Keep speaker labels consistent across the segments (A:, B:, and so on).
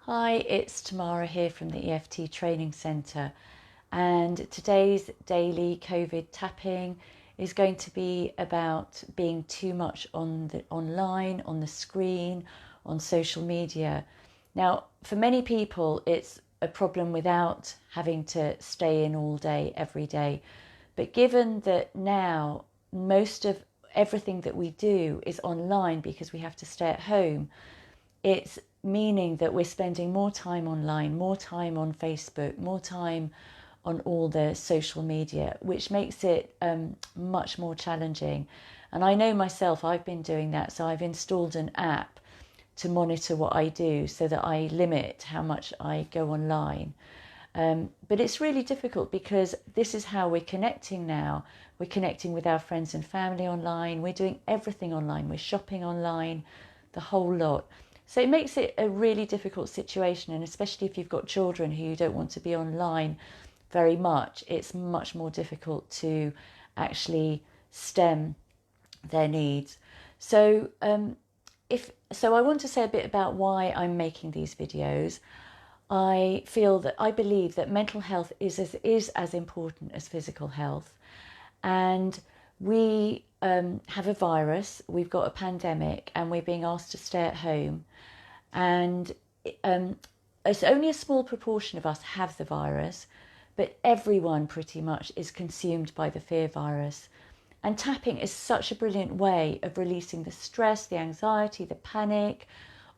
A: Hi, it's Tamara here from the EFT Training Centre, and today's daily Covid tapping is going to be about being too much on the online, on the screen, on social media. Now, for many people, it's a problem without having to stay in all day, every day. But given that now most of everything that we do is online because we have to stay at home, it's meaning that we're spending more time online, more time on Facebook, more time on all the social media, which makes it much more challenging. And I know myself, I've been doing that. So I've installed an app to monitor what I do so that I limit how much I go online. But it's really difficult because this is how we're connecting now. We're connecting with our friends and family online. We're doing everything online. We're shopping online, the whole lot. So it makes it a really difficult situation, and especially if you've got children who don't want to be online very much, it's much more difficult to actually stem their needs. So I want to say a bit about why I'm making these videos. I believe that mental health is as important as physical health, and we have a virus, we've got a pandemic, and we're being asked to stay at home. And it's only a small proportion of us have the virus, but everyone pretty much is consumed by the fear virus. And tapping is such a brilliant way of releasing the stress, the anxiety, the panic,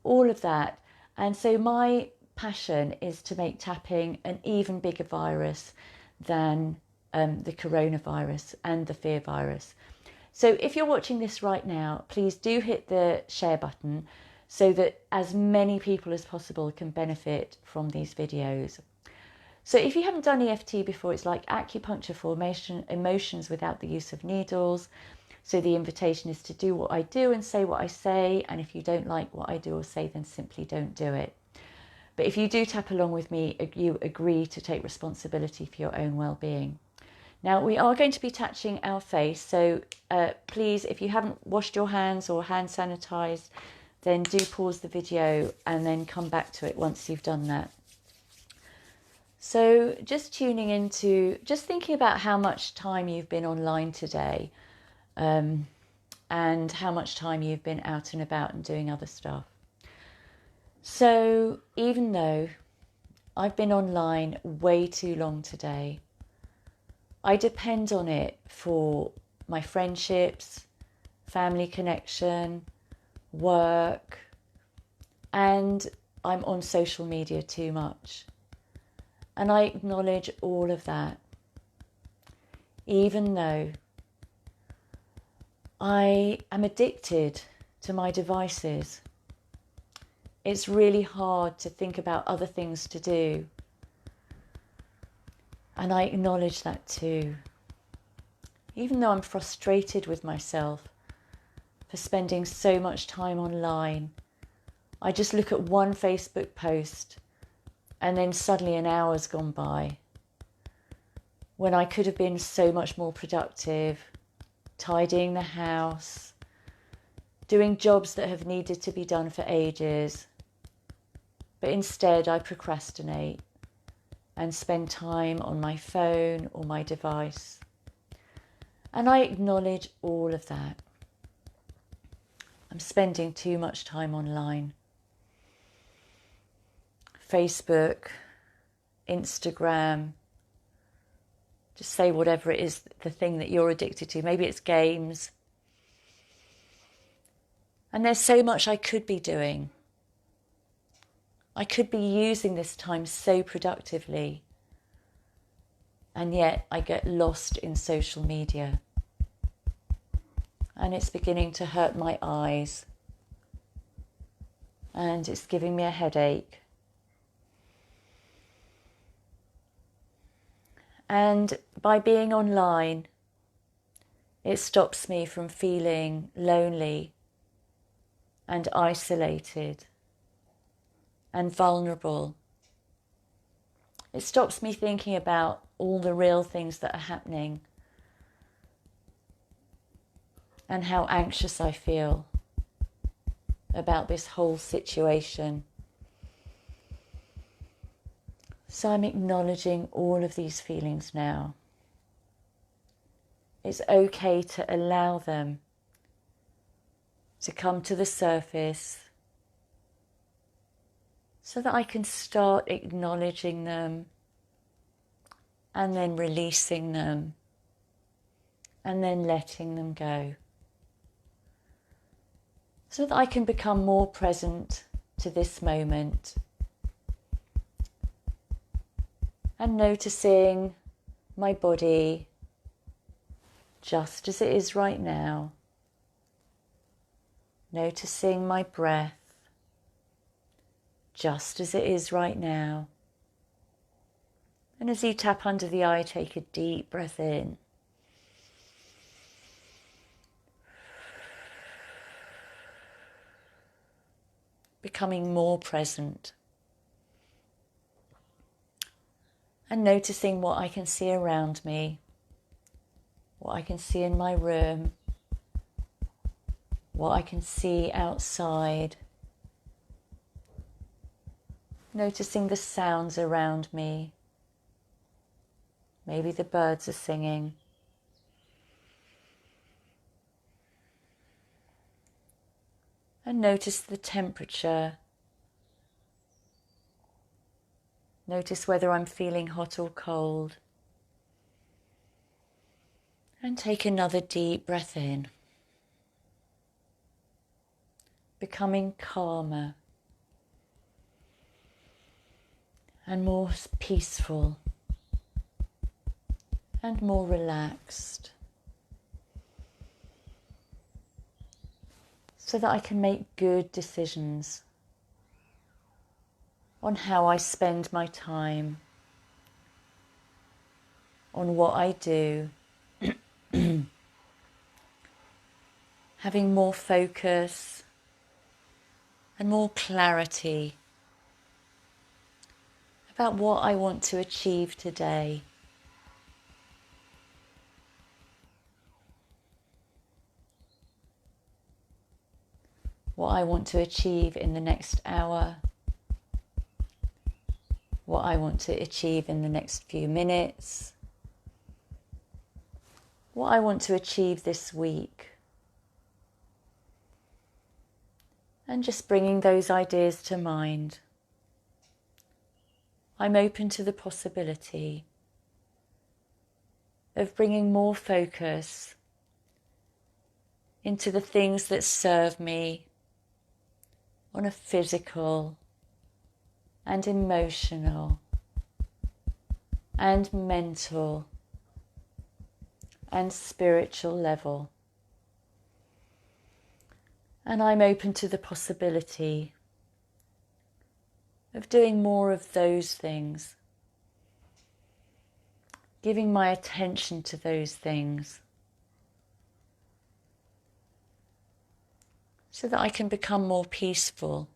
A: all of that. And so my passion is to make tapping an even bigger virus than the coronavirus and the fear virus. So if you're watching this right now, please do hit the share button so that as many people as possible can benefit from these videos. So if you haven't done EFT before, it's like acupuncture for emotions without the use of needles. So the invitation is to do what I do and say what I say. And if you don't like what I do or say, then simply don't do it. But if you do tap along with me, you agree to take responsibility for your own well-being. Now, we are going to be touching our face, so please, if you haven't washed your hands or hand sanitized, then do pause the video and then come back to it once you've done that. So just thinking about how much time you've been online today, and how much time you've been out and about and doing other stuff. So even though I've been online way too long today, I depend on it for my friendships, family connection, work, and I'm on social media too much. And I acknowledge all of that, even though I am addicted to my devices. It's really hard to think about other things to do. And I acknowledge that too. Even though I'm frustrated with myself for spending so much time online, I just look at one Facebook post and then suddenly an hour's gone by when I could have been so much more productive, tidying the house, doing jobs that have needed to be done for ages. But instead I procrastinate and spend time on my phone or my device. And I acknowledge all of that. I'm spending too much time online. Facebook, Instagram, just say whatever it is, the thing that you're addicted to. Maybe it's games. And there's so much I could be doing. I could be using this time so productively, and yet I get lost in social media. And it's beginning to hurt my eyes, and it's giving me a headache. And by being online, it stops me from feeling lonely and isolated and vulnerable. It stops me thinking about all the real things that are happening and how anxious I feel about this whole situation. So I'm acknowledging all of these feelings now. It's okay to allow them to come to the surface so that I can start acknowledging them and then releasing them and then letting them go. So that I can become more present to this moment and noticing my body just as it is right now. Noticing my breath just as it is right now. And as you tap under the eye, take a deep breath in. Becoming more present. And noticing what I can see around me, what I can see in my room, what I can see outside. Noticing the sounds around me. Maybe the birds are singing. And notice the temperature. Notice whether I'm feeling hot or cold. And take another deep breath in. Becoming calmer and more peaceful and more relaxed, so that I can make good decisions on how I spend my time, on what I do, having more focus and more clarity about what I want to achieve today. What I want to achieve in the next hour, what I want to achieve in the next few minutes, what I want to achieve this week. And just bringing those ideas to mind. I'm open to the possibility of bringing more focus into the things that serve me on a physical and emotional and mental and spiritual level. And I'm open to the possibility of doing more of those things, giving my attention to those things, so that I can become more peaceful,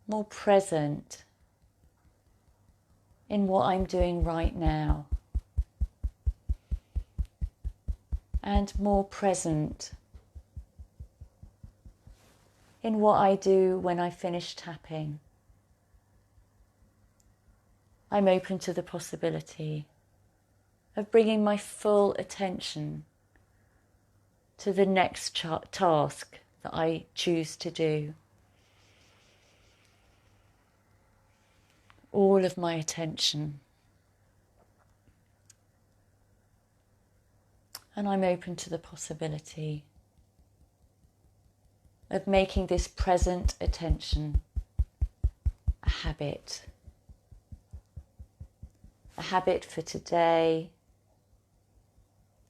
A: more present in what I'm doing right now, and more present in what I do when I finish tapping. I'm open to the possibility of bringing my full attention to the next task that I choose to do. All of my attention. And I'm open to the possibility of making this present attention a habit. A habit for today,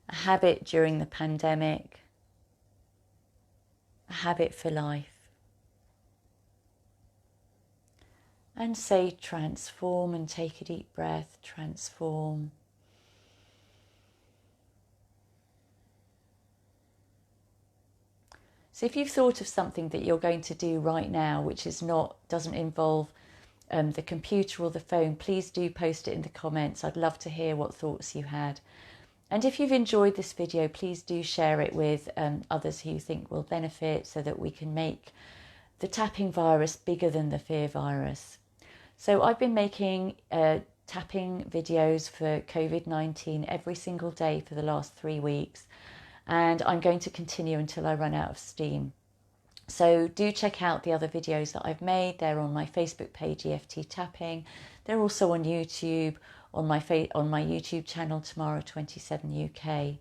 A: a habit during the pandemic, a habit for life. And say transform, and take a deep breath, transform. So if you've thought of something that you're going to do right now, which doesn't involve the computer or the phone, please do post it in the comments. I'd love to hear what thoughts you had. And if you've enjoyed this video, please do share it with others who you think will benefit, so that we can make the tapping virus bigger than the fear virus. So I've been making tapping videos for COVID-19 every single day for the last 3 weeks, and I'm going to continue until I run out of steam. So do check out the other videos that I've made. They're on my Facebook page, EFT Tapping. They're also on YouTube, on my YouTube channel, Tomorrow27 UK.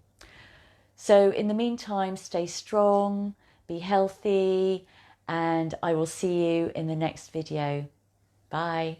A: So in the meantime, stay strong, be healthy, and I will see you in the next video. Bye.